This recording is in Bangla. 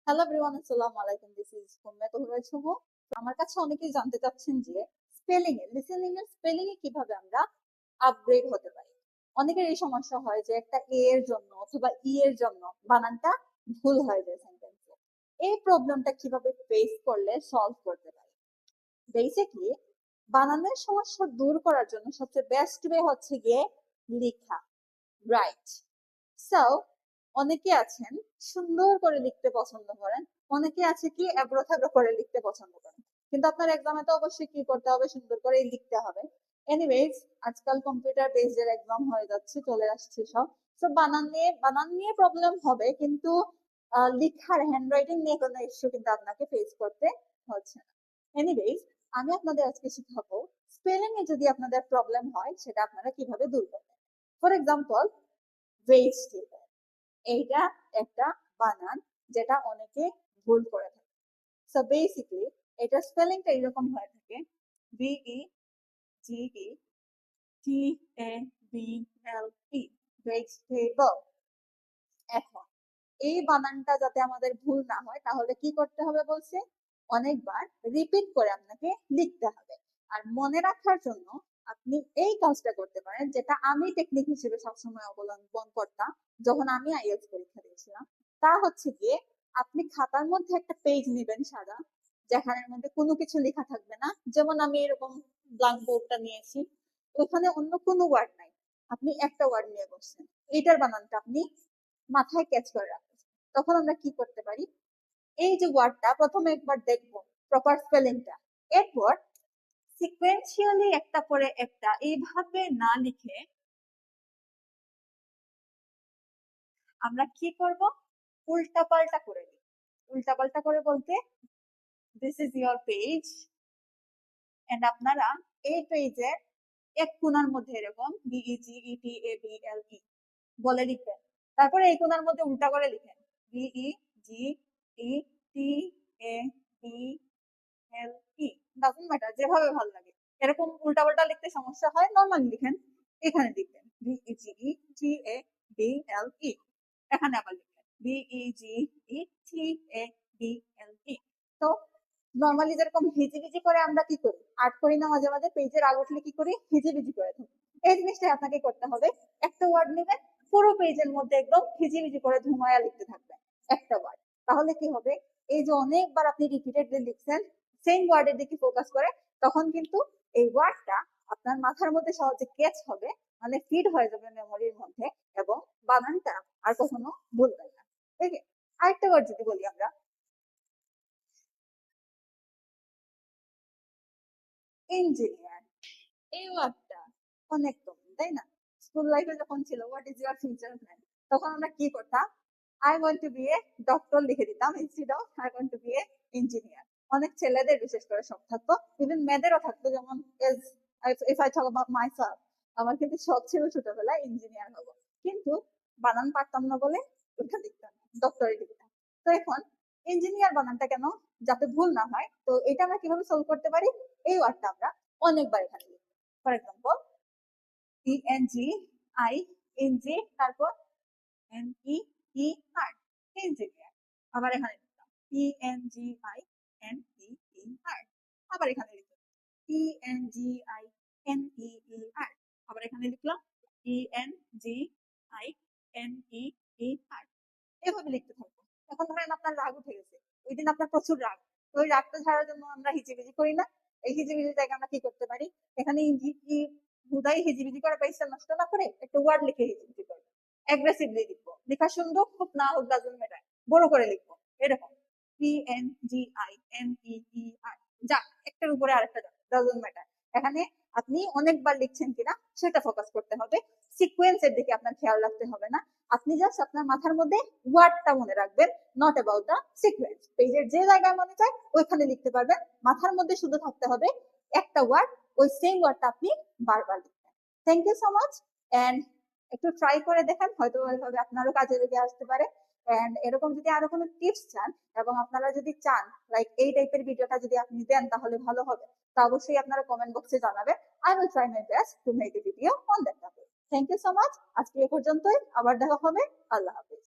হ্যালো এভরিওয়ান, আসসালামু আলাইকুম। দিস ইজ কুম্মে তোহরা শুভ। আমার কাছে অনেকেই জানতে চাচ্ছেন যে লিসেনিং এর স্পেলিং এ কিভাবে আমরা আপগ্রেড হতে পারি। অনেকের এই সমস্যা হয় যে একটা এ এর জন্য অথবা ই এর জন্য বানানটা ভুল হয়ে যায় সেন্টেন্সে। এই প্রবলেমটা কিভাবে ফেস করলে সলভ করতে পারি? বেসিকলি বানানের সমস্যা দূর করার জন্য সবচেয়ে বেস্ট ওয়ে হচ্ছে গিয়ে লেখা, রাইট। সো অনেকে আছেন সুন্দর করে লিখতে পছন্দ করেন, অনেকে আছে কি এবড়ো থেবড়ো করে লিখতে পছন্দ করেন। কিন্তু আপনার এক্সামে তো অবশ্যই কি করতে হবে, সুন্দর করে লিখতে হবে। এনিওয়েজ, আজকাল কম্পিউটার বেসড এক্সাম হয়ে যাচ্ছে, চলে আসছে সব। তো বানান নিয়ে প্রবলেম হবে, কিন্তু লেখার হ্যান্ডরাইটিং নিয়ে কোনো ইস্যু কিন্তু আপনাকে ফেস করতে হচ্ছে না। এনিওয়েজ, আমি আপনাদের আজকে শিখাবো স্পেলিং এ যদি আপনাদের প্রবলেম হয় সেটা আপনারা কিভাবে দূর করবেন। ফর এক্সাম্পল, ভেজিটেবল, এইটা একটা বানান যেটা অনেকে ভুল করে থাকে। সো বেসিক্যালি এটা স্পেলিংটা এরকম হয়ে থাকে, VEGETABLE, ভেজিটেবল। এখন এই বানানটা যাতে আমাদের ভুল না হয় তাহলে কি করতে হবে বলছে, অনেকবার রিপিট করে আপনাকে লিখতে হবে। আর মনে রাখার জন্য আপনি এই কাজটা করতে পারেন, যেটা আমি টেকনিক হিসেবে সবসময় অবলম্বন করতাম যখন আমি আইএলটিএস পরীক্ষা দিয়েছিলাম। তা হচ্ছে গিয়ে আপনি খাতার মধ্যে একটা পেজ নেবেন সাদা, যেখানের মধ্যে কোনো কিছু লেখা থাকবে না। যেমন আমি এরকম ব্ল্যাঙ্ক বোর্ডটা নিয়েছি, ওখানে অন্য কোনো ওয়ার্ড নাই, আপনি একটা ওয়ার্ড নিয়ে বসছেন, এইটার বানানটা আপনি মাথায় ক্যাচ করে রাখবেন। তখন আমরা কি করতে পারি, এই যে ওয়ার্ডটা প্রথমে একবার দেখবো প্রপার স্পেলিংটা, এরপর সিকোয়েন্সিয়ালি একটা পরে একটা এইভাবে না লিখে আমরা কি করব, উল্টাপাল্টা করে দিই। উল্টাপাল্টা করে বলতে, this is your page, and আপনারা এই পেজের এক কোণার মধ্যে এরকম BEGETABLE বলে লিখবেন। তারপরে এই কোণার মধ্যে উল্টা করে লিখেন, BEGETABLE, ডাজন্ট ম্যাটার, যেভাবে ভালো লাগে। এরকম উল্টাপাল্টা লিখতে সমস্যা হয়, নর্মালি লিখেন। এখানে লিখবেন BEGETABLE, এখানে আবার লিখবেন BEGETABLE। তো নর্মালি যেরকম হিজিবিজি করে আমরা কি করি, আর্ট করি না মাঝে মাঝে, পেজের আগ উঠলে কি করি, হিজিবিজি করে থাকি। এই জিনিসটাই আপনাকে করতে হবে। একটা ওয়ার্ড নেবেন, পুরো পেজের মধ্যে একদম হিজিবিজি করে ধুমায়া লিখতে থাকবেন একটা ওয়ার্ড। তাহলে কি হবে, এই যে অনেকবার আপনি রিপিটেডলি লিখছেন সেম ওয়ার্ডের দিকে ফোকাস করে, তখন কিন্তু এই ওয়ার্ডটা আপনার মাথার মধ্যে সহজে ক্যাচ হবে, মানে ফিড হয়ে যাবে মেমোরির মধ্যে, এবং বানানটা আর কখনো ভুলবেন না। ঠিক আছে, আরেকটা ওয়ার্ড যদি বলি আমরা, ইঞ্জিনিয়ার। এই ওয়ার্ডটা অনেক কমন, তাই না? স্কুল লাইফে যখন ছিল what is your future plan, তখন আমরা কি করতাম, I want to be a doctor লিখে দিতাম instead of I want to be a engineer. অনেক ছেলেদের বিশেষ করে শখ থাকতো, ইভেন মেয়েদেরও থাকতো। যেমন if I talk about myself, আমার কিন্তু শখ ছিল ছোটবেলায় ইঞ্জিনিয়ার হবো, কিন্তু বানান পারতাম না বলে ওটা লিখতাম, ডক্টরে লিখতাম। তো এখন ইঞ্জিনিয়ার বানানটা কেন যাতে ভুল না হয়, তো এটা আমরা কিভাবে সলভ করতে পারি, এই ওয়ার্ডটা আমরা অনেকবার এখানে লিখবো। ফর এক্সাম্পল, ENGING, তারপর NEER, ইঞ্জিনিয়ার। আবার এখানে লিখলাম ENGINEER, আবার এখানে লিখলাম ENGINEER, আবার এখানে লিখলাম ENGINEER। এভাবে লিখতে থাকবো। এখন ধরেন আপনার রাগ উঠে গেছে, ওই দিন আপনার প্রচুর রাগ, তো ওই রাগটা ঝাড়ার জন্য আমরা হিজিবিজি করি না? এই হিজিবিজি জায়গায় আমরা কি করতে পারি, এখানে হুদাই হিজিবিজি করে পয়সা নষ্ট না করে একটা ওয়ার্ড লিখে হিজিবিজি করবো, অ্যাগ্রেসিভলি লিখবো, লেখা সুন্দর হোক না হোক ডাজন্ট ম্যাটার, বড় করে লিখবো এরকম ENGINEER, যা একটার উপরে আরেকটা যা, ডাজন্ট ম্যাটার। এখানে আপনি অনেকবার লিখছেন কিনা সেটা ফোকাস করতে হবে, সিকোয়েন্সের দিকে আপনার খেয়াল রাখতে হবে না। আপনি জাস্ট আপনার মাথার মধ্যে ওয়ার্ডটা মনে রাখবেন, নট অ্যাবাউট দ্য সিকোয়েন্স। পেজের যে জায়গায় মনে চায় ওইখানে লিখতে পারবেন, মাথার মধ্যে শুধু থাকতে হবে একটা ওয়ার্ড, ওই সেম ওয়ার্ডটা আপনি বারবার লিখবেন। Thank you so much, and একটু ট্রাই করে দেখেন, হয়তো এভাবে আপনারও কাজে লেগে আসতে পারে। এন্ড এরকম যদি আরো কোনো টিপস চান, এবং আপনারা যদি চান লাইক এই টাইপের ভিডিওটা যদি আপনি দেন তাহলে ভালো হবে, তো অবশ্যই আপনারা কমেন্ট বক্সে জানাবেন। I will try my best to make a video on that topic. Thank you so much, আজকে এ পর্যন্তই, আবার দেখা হবে। আল্লাহ হাফিজ।